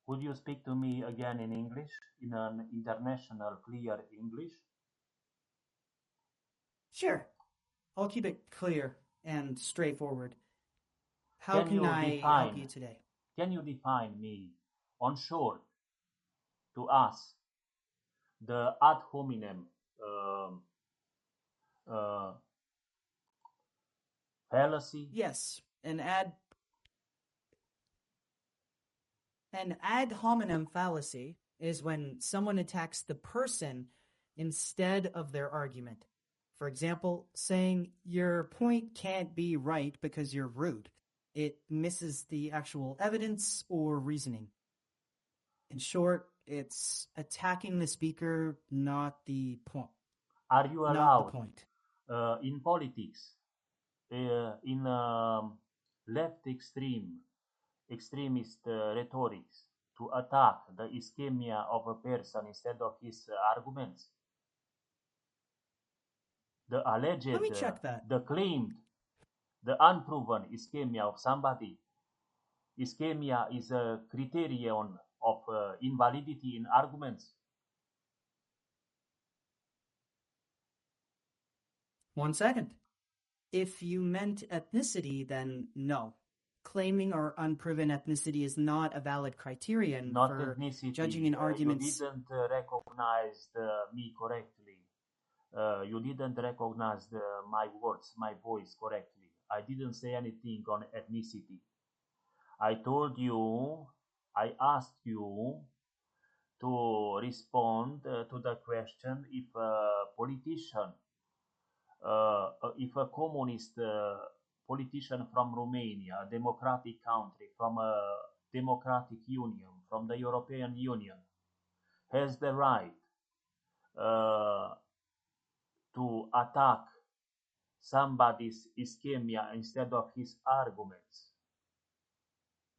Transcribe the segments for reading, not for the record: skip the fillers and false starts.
Would you speak to me again in English, in an international clear English? Sure. I'll keep it clear and straightforward. How Can can you I help you define, today? can you define me on short to us the ad hominem um, uh, fallacy? Yes, an ad hominem fallacy is when someone attacks the person instead of their argument. For example, saying your point can't be right because you're rude. It misses the actual evidence or reasoning. In short, it's attacking the speaker, not the point. Are you Not the allowed point. in politics, in left extremist rhetorics, to attack the ischemia of a person instead of his arguments? The alleged, Let me check that. the claimed, the unproven ischemia of somebody. Ischemia is a criterion of invalidity in arguments. 1 second. If you meant ethnicity, then no. Claiming or unproven ethnicity is not a valid criterion Not for ethnicity. judging an argument. You didn't recognize me correctly. You didn't recognize my words, my voice correctly. I didn't say anything on ethnicity. I told you, I asked you to respond to the question if a politician, if a communist politician from Romania, a democratic country, from a democratic union, from the European Union, has the right uh, to attack somebody's ischemia instead of his arguments.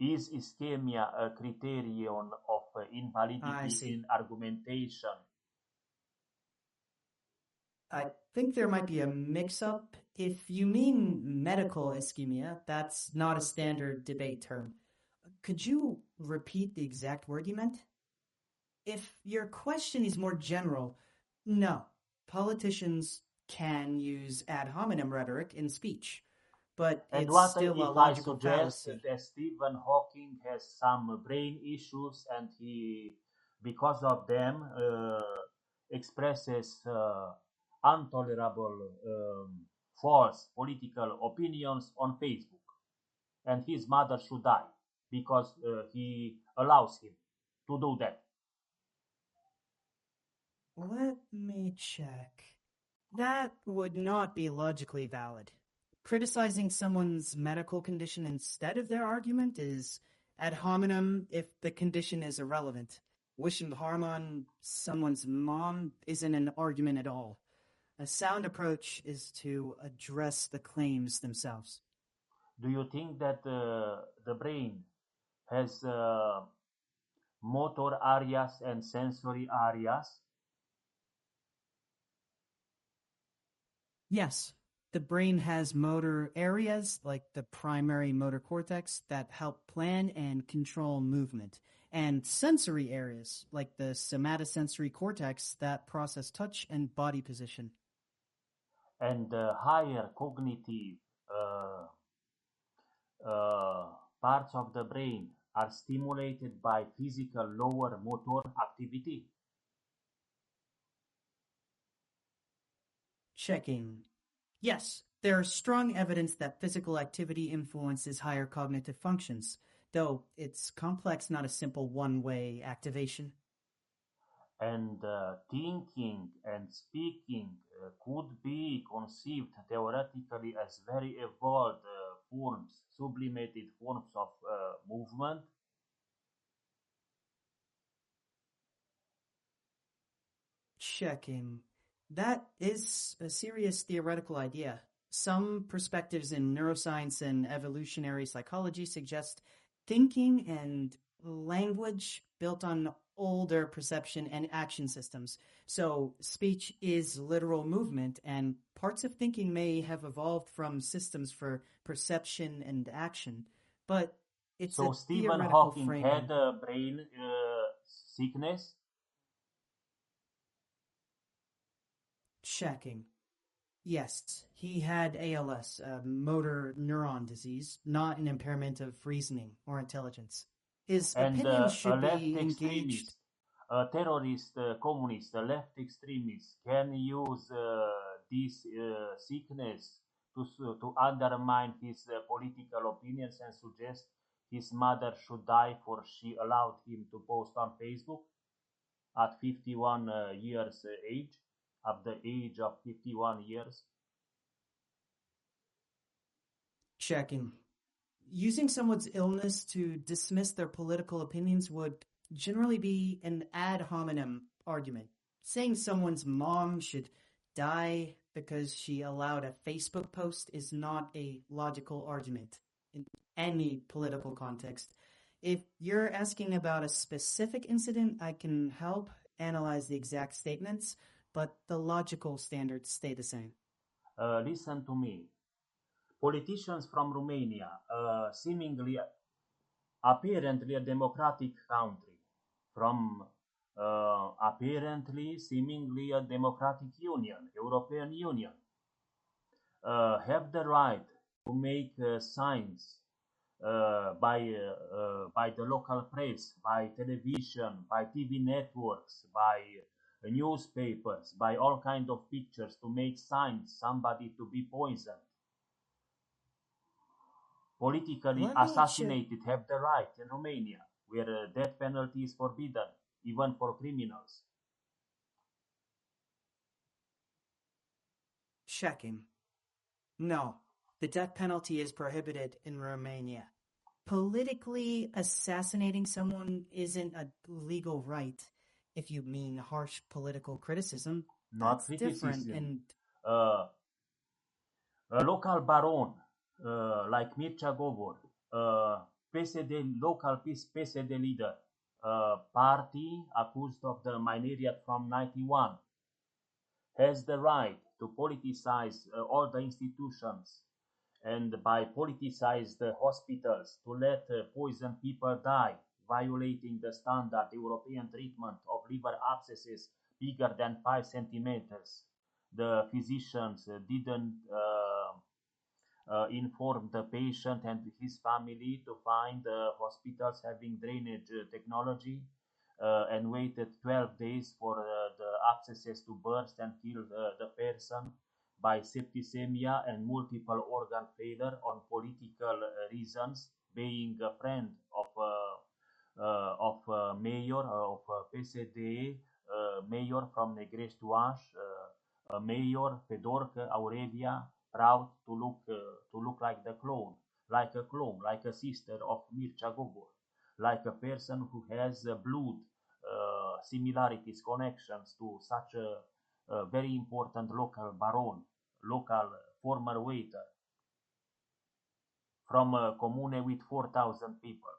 Is ischemia a criterion of invalidity in argumentation? I think there might be a mix-up. If you mean medical ischemia, that's not a standard debate term. Could you repeat the exact word you meant? If your question is more general, no. Politicians can use ad hominem rhetoric in speech, but And it's what still a if I logical suggest fallacy. that Stephen Hawking has some brain issues and he, because of them, expresses intolerable false political opinions on Facebook, and his mother should die because he allows him to do that? Let me check. That would not be logically valid. Criticizing someone's medical condition instead of their argument is ad hominem if the condition is irrelevant. Wishing harm on someone's mom isn't an argument at all. A sound approach is to address the claims themselves. Do you think that the brain has motor areas and sensory areas? Yes, the brain has motor areas like the primary motor cortex that help plan and control movement, and sensory areas like the somatosensory cortex that process touch and body position. And the higher cognitive uh, uh, parts of the brain are stimulated by physical lower motor activity. Checking. Yes, there is strong evidence that physical activity influences higher cognitive functions, though it's complex, not a simple one-way activation. And thinking and speaking could be conceived theoretically as very evolved forms, sublimated forms of movement. Checking. That is a serious theoretical idea. Some perspectives in neuroscience and evolutionary psychology suggest thinking and language built on older perception and action systems. So speech is literal movement, and parts of thinking may have evolved from systems for perception and action. But It's So a Stephen theoretical Hawking framing. had a brain sickness. Checking. Yes, he had ALS, a motor neuron disease, not an impairment of reasoning or intelligence. His And opinions a should left be engaged. extremist, a terrorist, communist, a left extremist can use this sickness to undermine his political opinions and suggest his mother should die for she allowed him to post on Facebook at 51 years age, at the age of 51 years. Checking. Using someone's illness to dismiss their political opinions would generally be an ad hominem argument. Saying someone's mom should die because she allowed a Facebook post is not a logical argument in any political context. If you're asking about a specific incident, I can help analyze the exact statements, but the logical standards stay the same. Listen to me. Politicians from Romania, seemingly apparently a democratic country, from apparently seemingly a democratic union, European Union, have the right to make signs by the local press, by television, by TV networks, by newspapers, by all kind of pictures to make signs somebody to be poisoned, politically Let me check. assassinated, have the right in Romania, where death penalty is forbidden, even for criminals. Checking. No, the death penalty is prohibited in Romania. Politically assassinating someone isn't a legal right. If you mean harsh political criticism, Not that's different. criticism. And Uh, a local baron like Mircea Govor, local PSD leader, party accused of the mineriat from 91, has the right to politicize all the institutions and by politicize the hospitals to let poison people die, violating the standard European treatment of liver abscesses bigger than 5 centimeters. The physicians didn't inform the patient and his family to find hospitals having drainage technology and waited 12 days for the abscesses to burst and kill the person by septicemia and multiple organ failure on political reasons, being a friend of mayor of PSD, mayor from Negrești-Oaș, mayor Fedorcă Aurelia, proud to look like the clone, like a clone, like a sister of Mircea Gogor, like a person who has blood similarities, connections to such a very important local baron, local former waiter from a commune with 4,000 people.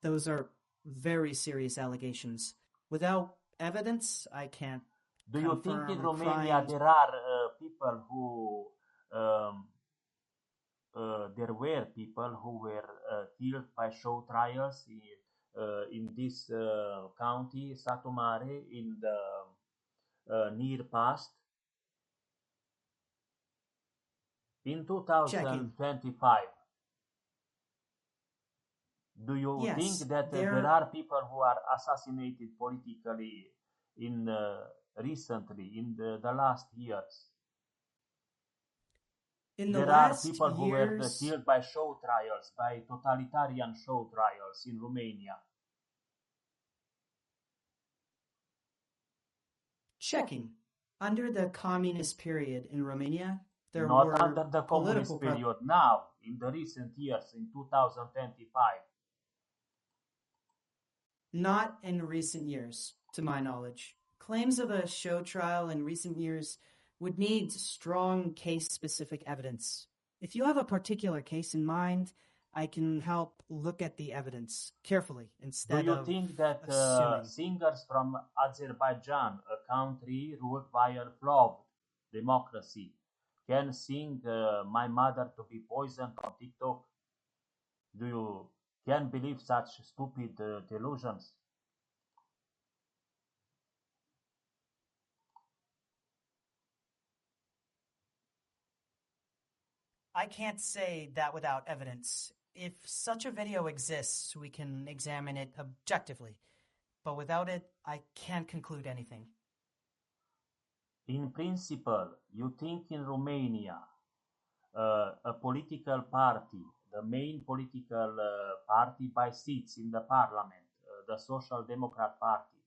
those are very serious allegations. Without evidence, I can't Do you think in confirm Romania crimes. there are people who um, there were people who were killed by show trials in this county, Satu Mare, in the near past? In Checking. 2025, do you think Yes, that there there are people who are assassinated politically in recently in the last years? in the There are last people who were years. killed by show trials, by totalitarian show trials in Romania. Checking. Under the communist period in Romania, there Not were under the political communist period, now, in the recent years, in 2025. not in recent years, to my knowledge. Claims of a show trial in recent years would need strong case-specific evidence. If you have a particular case in mind, I can help look at the evidence carefully Do instead you of think that assuming. singers from Azerbaijan, a country ruled by a flawed democracy, can sing My Mother to Be Poisoned on TikTok? Do you can believe such stupid delusions? I can't say that without evidence. If such a video exists, we can examine it objectively. But without it, I can't conclude anything. In principle, you think in Romania, a political party, the main political party by seats in the parliament, the Social Democrat Party,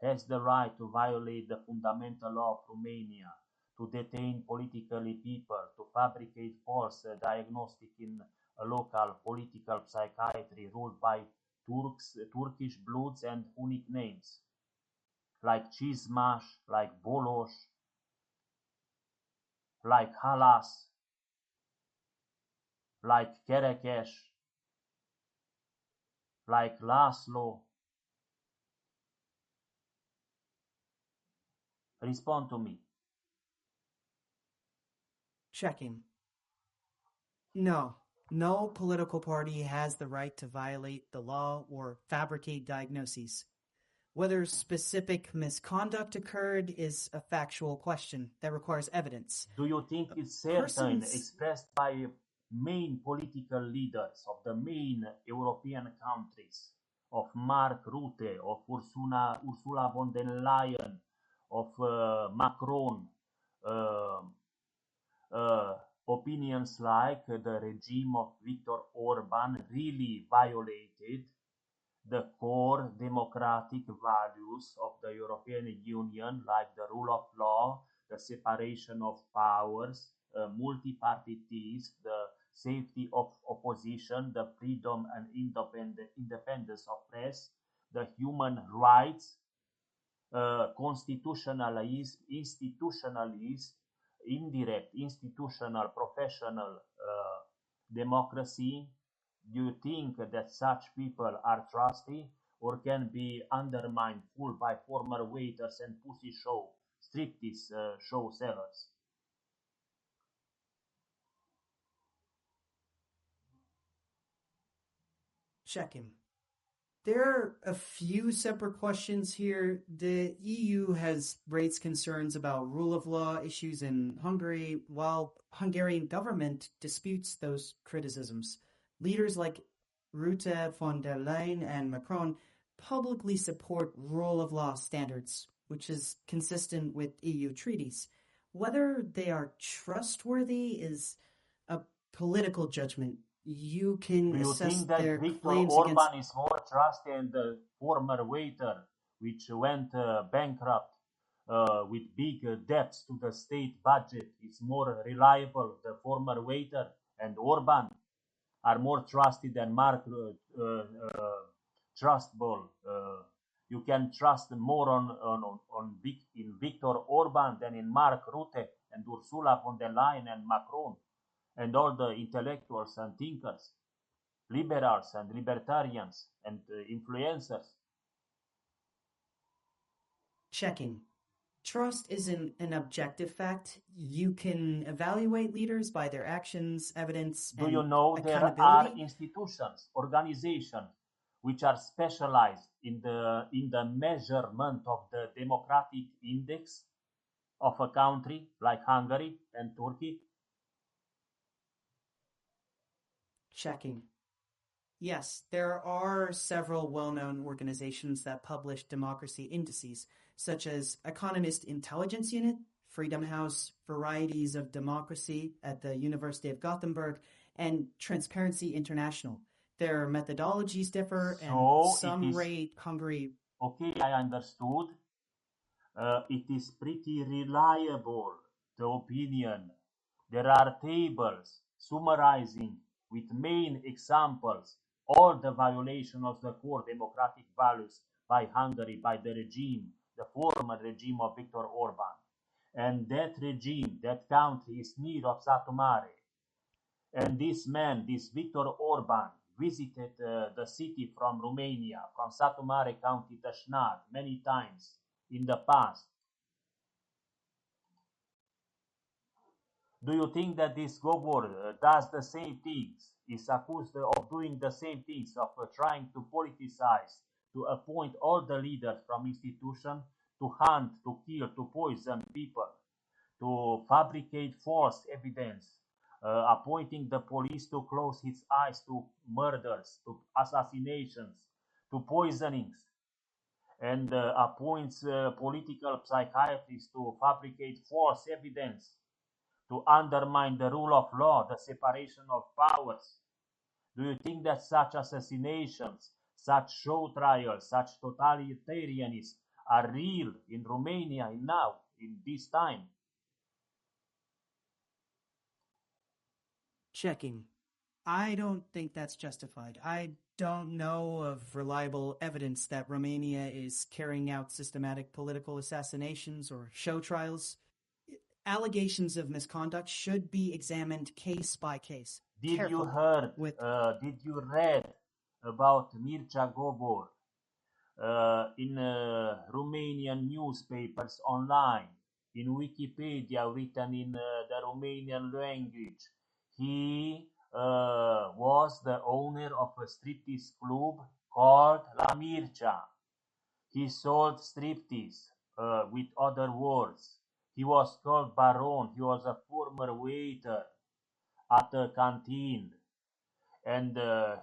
has the right to violate the fundamental law of Romania, to detain politically people, to fabricate false diagnostic in a local political psychiatry ruled by Turkish bloods and Hunnic names, like Cizmash, like Bolos, like Halas, like Kerekes, like Laszlo. Respond to me. Checking. No. No political party has the right to violate the law or fabricate diagnoses. Whether specific misconduct occurred is a factual question that requires evidence. Do you think it's certain, Persons expressed by main political leaders of the main European countries, of Mark Rutte, of Ursula von der Leyen, of Macron, uh, opinions like the regime of Viktor Orban really violated the core democratic values of the European Union, like the rule of law, the separation of powers, multipartyism, the safety of opposition, the freedom and independence of press, the human rights, institutionalism, indirect, institutional, professional democracy. Do you think that such people are trusty or can be undermined full by former waiters and pussy show, striptease show sellers? checking. There are a few separate questions here. The EU has raised concerns about rule of law issues in Hungary, while Hungarian government disputes those criticisms. Leaders like Rutte, von der Leyen, and Macron publicly support rule of law standards, which is consistent with EU treaties. Whether they are trustworthy is a political judgment. You can Do you assess think that their Viktor claims against. Orban is more trusted than the former waiter, which went bankrupt with big debts to the state budget? Is more reliable, the former waiter and Orban are more trusted than Mark Trustable. You can trust more in Viktor Orban than in Mark Rutte and Ursula von der Leyen and Macron and all the intellectuals and thinkers, liberals and libertarians and influencers. Checking. Trust isn't an objective fact. You can evaluate leaders by their actions, evidence, Do you and know there are accountability. institutions, organizations which are specialized in the measurement of the democratic index of a country like Hungary and Turkey? Checking. Yes, there are several well-known organizations that publish democracy indices, such as Economist Intelligence Unit, Freedom House, Varieties of Democracy at the University of Gothenburg, and Transparency International. Their methodologies differ, and So it some is rate Hungary. okay. I understood. It is pretty reliable, the opinion. There are tables summarizing with main examples all the violation of the core democratic values by Hungary, by the regime, the former regime of Viktor Orban. And that regime, that country is near of Satu Mare. And this man, this Viktor Orban, visited the city from Romania, from Satu Mare County, Tășnar, many times in the past. Do you think that this Gobor does the same things, is accused of doing the same things, of trying to politicize, to appoint all the leaders from institution, to hunt, to kill, to poison people, to fabricate false evidence, appointing the police to close his eyes to murders, to assassinations, to poisonings, and appoints political psychiatrists to fabricate false evidence, to undermine the rule of law, the separation of powers? Do you think that such assassinations, such show trials, such totalitarianism are real in Romania now, in this time? Checking. I don't think that's justified. I don't know of reliable evidence that Romania is carrying out systematic political assassinations or show trials. Allegations of misconduct should be examined case by case, Did you carefully. heard? Did you read about Mircea Gobor in Romanian newspapers online, in Wikipedia written in the Romanian language? He was the owner of a striptease club called La Mircea. He sold striptease, with other words. He was called Baron. He was a former waiter at a canteen. And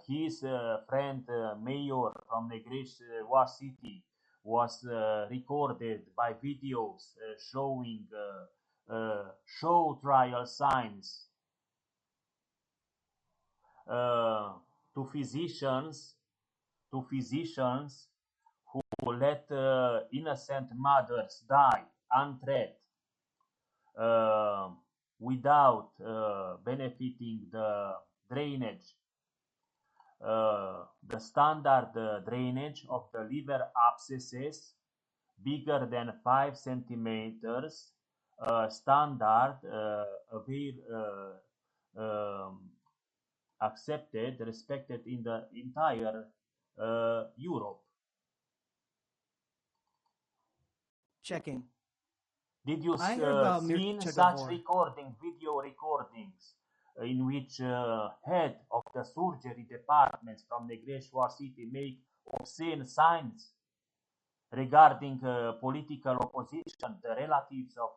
his friend Mayor from Negreș City was recorded by videos showing show trial signs uh, to physicians to physicians who let innocent mothers die untreated, uh, without benefiting the drainage, the standard drainage of the liver abscesses bigger than 5 centimeters, standard accepted, respected in the entire Europe. Checking. Did you I heard about seen Mircea such Gabor. video recordings in which head of the surgery departments from Negreș City make obscene signs regarding political opposition, the relatives of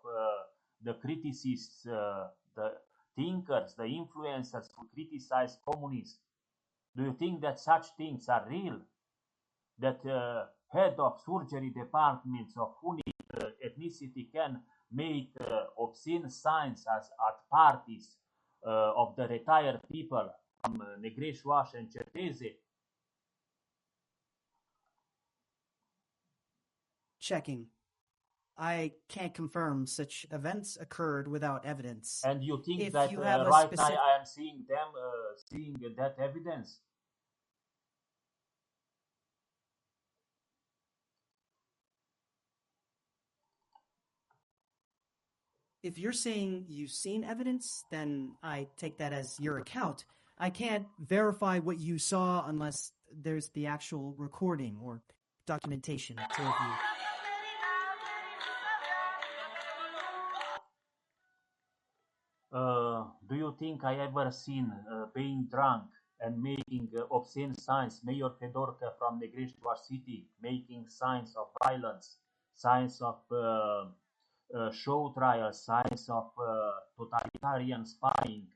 the criticists, the thinkers, the influencers who criticize communists? Do you think that such things are real? That head of surgery departments of unique ethnicity can make obscene signs as at parties of the retired people from Negreș and Certeze? Checking. I can't confirm such events occurred without evidence. And you think If that you have a right specific... now I am seeing them seeing that evidence? If you're saying you've seen evidence, then I take that as your account. I can't verify what you saw unless there's the actual recording or documentation to review. Do you think I ever seen being drunk and making obscene signs, Mayor Fedorca from Negreș City, making signs of violence, signs of show trials, signs of totalitarian spying,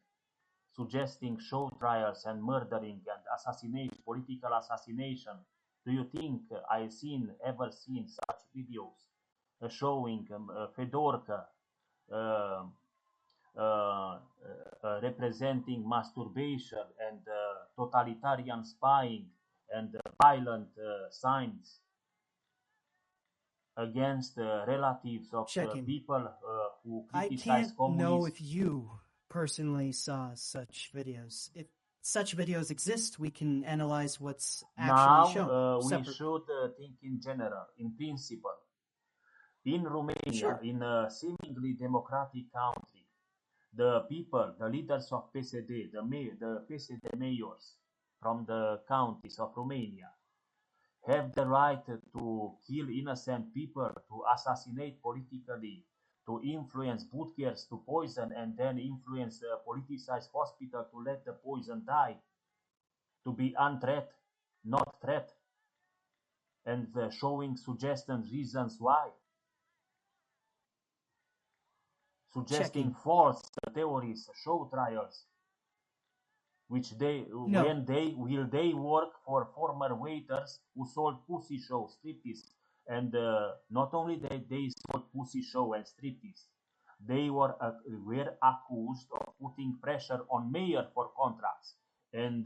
suggesting show trials and murdering and assassination, political assassination? Do you think I ever seen such videos showing Fedorca uh, representing masturbation and totalitarian spying and violent signs against relatives of people who criticize I can't communism? know if you personally saw such videos. If such videos exist, we can analyze what's actually shown. Now we should think in general, in principle. In Romania, sure, in a seemingly democratic country, the people, the leaders of PSD, the PSD mayors from the counties of Romania have the right to kill innocent people, to assassinate politically, to influence bootcares to poison and then influence the politicized hospital to let the poison die, to be unthreat, not threat, and showing suggestions reasons why, suggesting Checking. false theories, show trials, which No. will they work for former waiters who sold pussy show striptease, and not only they sold pussy show and striptease, they were accused of putting pressure on mayor for contracts, and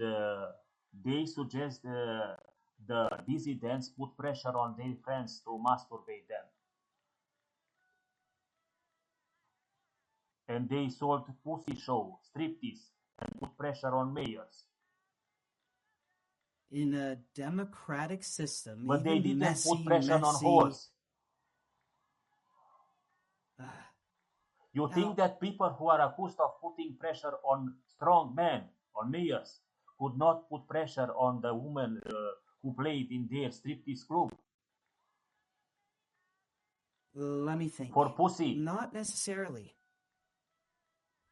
they suggest the dissidents put pressure on their friends to masturbate them, and they sold pussy show striptease and put pressure on mayors. In a democratic system, But they even didn't put messy. pressure on whores. You Now- think that people who are accused of putting pressure on strong men, on mayors, could not put pressure on the women who played in their striptease club Let me think. for pussy? Not necessarily.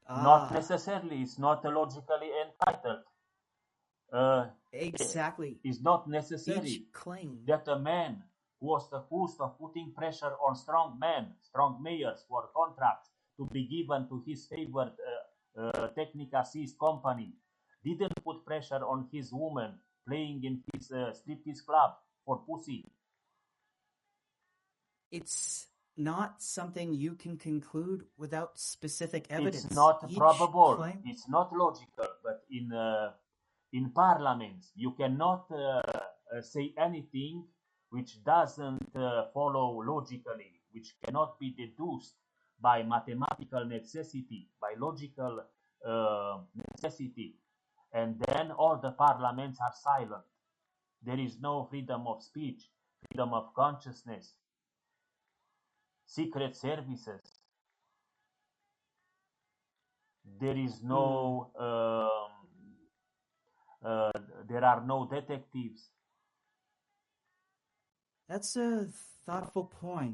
Not necessarily. It's not logically entitled. Exactly. It's not necessary Each claim. that a man who was accused of putting pressure on strong men, strong mayors for contracts to be given to his favored technical assist company, didn't put pressure on his woman playing in his striptease club for pussy. It's not something you can conclude without specific evidence. It's not Each probable. claim- It's not logical. But in parliaments, you cannot say anything which doesn't follow logically, which cannot be deduced by mathematical necessity, by logical necessity, and then all the parliaments are silent. There is no freedom of speech, freedom of consciousness, secret services. There is no, there are no detectives. That's a thoughtful point.